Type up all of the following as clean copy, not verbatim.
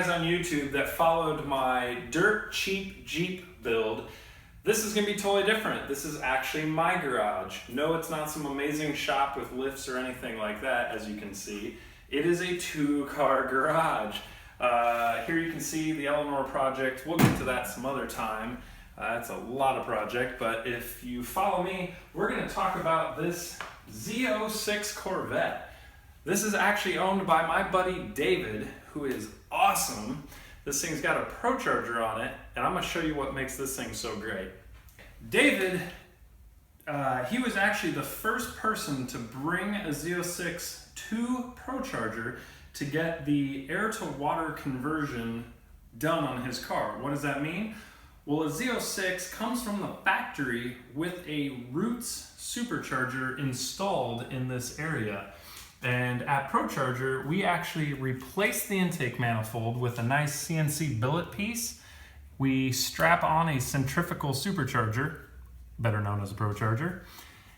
guys on YouTube that followed my dirt cheap Jeep build, this is going to be totally different. This is actually my garage. No, it's not some amazing shop with lifts or anything like that, as you can see. It is a two-car garage. Here you can see the Eleanor project. We'll get to that some other time. It's a lot of project, but if you follow me, we're going to talk about this Z06 Corvette. This is actually owned by my buddy David, who is awesome. This thing's got a Procharger on it, and I'm going to show you what makes this thing so great. David, he was actually the first person to bring a Z06 to Procharger to get the air-to-water conversion done on his car. What does that mean? Well, a Z06 comes from the factory with a Roots supercharger installed in this area. And at Procharger, we actually replaced the intake manifold with a nice CNC billet piece. We strap on a centrifugal supercharger, better known as a Procharger.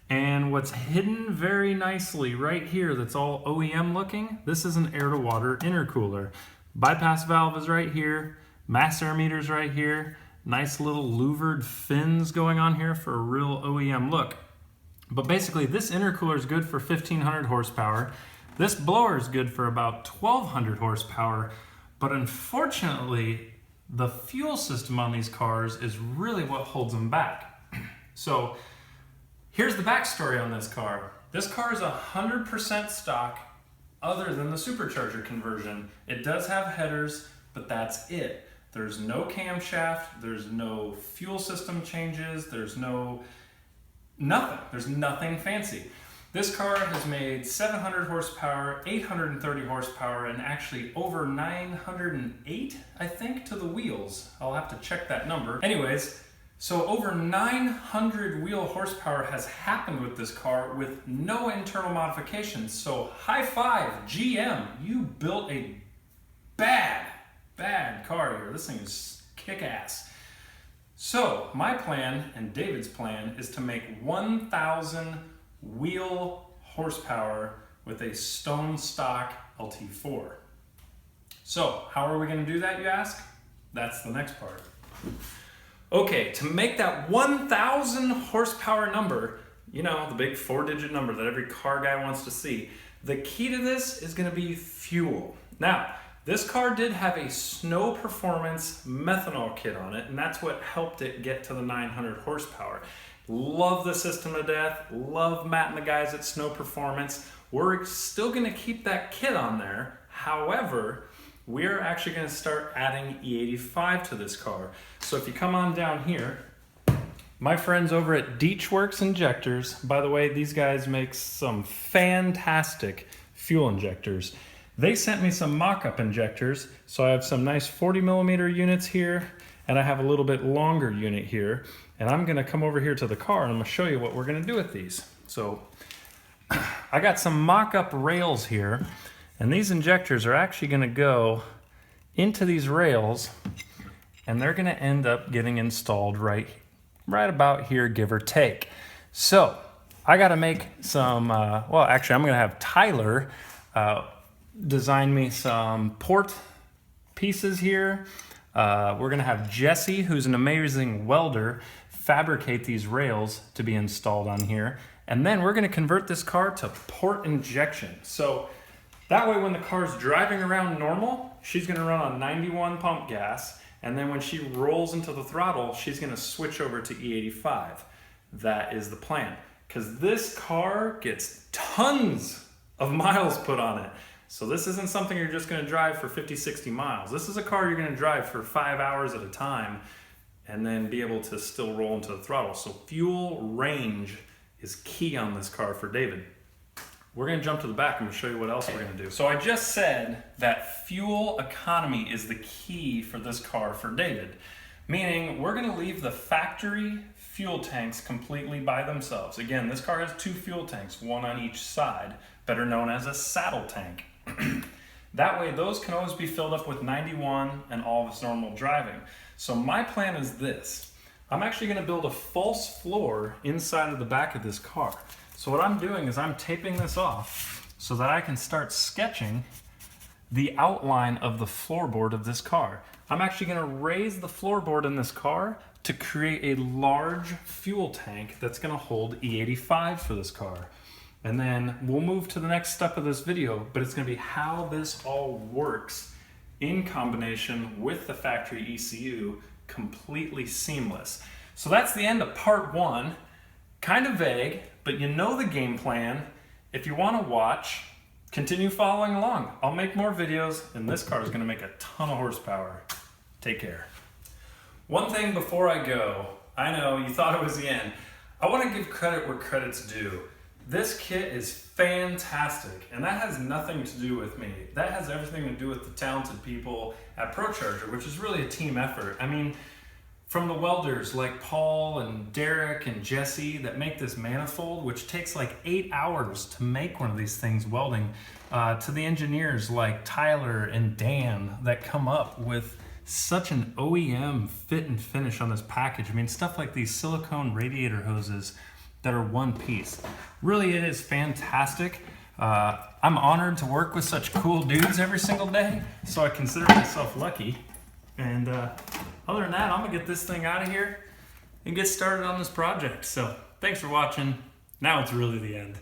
And what's hidden very nicely right here that's all OEM looking, this is an air-to-water intercooler. Bypass valve is right here, mass air meter's right here, nice little louvered fins going on here for a real OEM look. But basically, this intercooler is good for 1,500 horsepower. This blower is good for about 1,200 horsepower. But unfortunately, the fuel system on these cars is really what holds them back. So here's the backstory on this car. This car is 100% stock other than the supercharger conversion. It does have headers, but that's it. There's no camshaft, there's no fuel system changes, there's nothing. There's nothing fancy. This car has made 700 horsepower, 830 horsepower, and actually over 908, I think, to the wheels. I'll have to check that number. Anyways, so over 900 wheel horsepower has happened with this car with no internal modifications. So high five, GM, you built a bad car here. This thing is kick-ass. So my plan and David's plan is to make 1,000 wheel horsepower with a stone stock LT4. So how are we going to do that, you ask? That's the next part. Okay, to make that 1,000 horsepower number, you know, the big 4-digit number that every car guy wants to see, the key to this is going to be fuel. Now, this car did have a Snow Performance methanol kit on it, and that's what helped it get to the 900 horsepower. Love the system to death, love Matt and the guys at Snow Performance. We're still going to keep that kit on there. However, we're actually going to start adding E85 to this car. So if you come on down here, my friends over at Deechworks Injectors, by the way, these guys make some fantastic fuel injectors. They sent me some mock-up injectors, so I have some nice 40mm units here, and I have a little bit longer unit here, and I'm going to come over here to the car and I'm going to show you what we're going to do with these. So I got some mock-up rails here, and these injectors are actually going to go into these rails, and they're going to end up getting installed right about here, give or take. So I got to make some, well, actually I'm going to have Tyler design me some port pieces here. We're going to have Jesse, who's an amazing welder, fabricate these rails to be installed on here. And then we're going to convert this car to port injection. So that way when the car's driving around normal, she's going to run on 91 pump gas. And then when she rolls into the throttle, she's going to switch over to E85. That is the plan. Because this car gets tons of miles put on it. So this isn't something you're just going to drive for 50, 60 miles. This is a car you're going to drive for 5 hours at a time and then be able to still roll into the throttle. So fuel range is key on this car for David. We're going to jump to the back and we'll show you what else we're going to do. So I just said that fuel economy is the key for this car for David, meaning we're going to leave the factory fuel tanks completely by themselves. Again, this car has 2 fuel tanks, one on each side, better known as a saddle tank. That way those can always be filled up with 91 and all of its normal driving. So my plan is this. I'm actually going to build a false floor inside of the back of this car. So what I'm doing is I'm taping this off so that I can start sketching the outline of the floorboard of this car. I'm actually gonna raise the floorboard in this car to create a large fuel tank that's gonna hold E85 for this car. And then we'll move to the next step of this video, but it's gonna be how this all works in combination with the factory ECU, completely seamless. So that's the end of part one. Kind of vague, but you know the game plan. If you wanna watch, continue following along. I'll make more videos, and this car is gonna make a ton of horsepower. Take care. One thing before I go, I know you thought it was the end. I wanna give credit where credit's due. This kit is fantastic, and that has nothing to do with me. That has everything to do with the talented people at ProCharger, which is really a team effort. I mean, from the welders like Paul and Derek and Jesse that make this manifold, which takes like 8 hours to make one of these things welding, to the engineers like Tyler and Dan that come up with such an OEM fit and finish on this package. I mean, stuff like these silicone radiator hoses that are one piece. Really, it is fantastic. I'm honored to work with such cool dudes every single day, so I consider myself lucky. And other than that, I'm gonna get this thing out of here and get started on this project. So thanks for watching. Now it's really the end.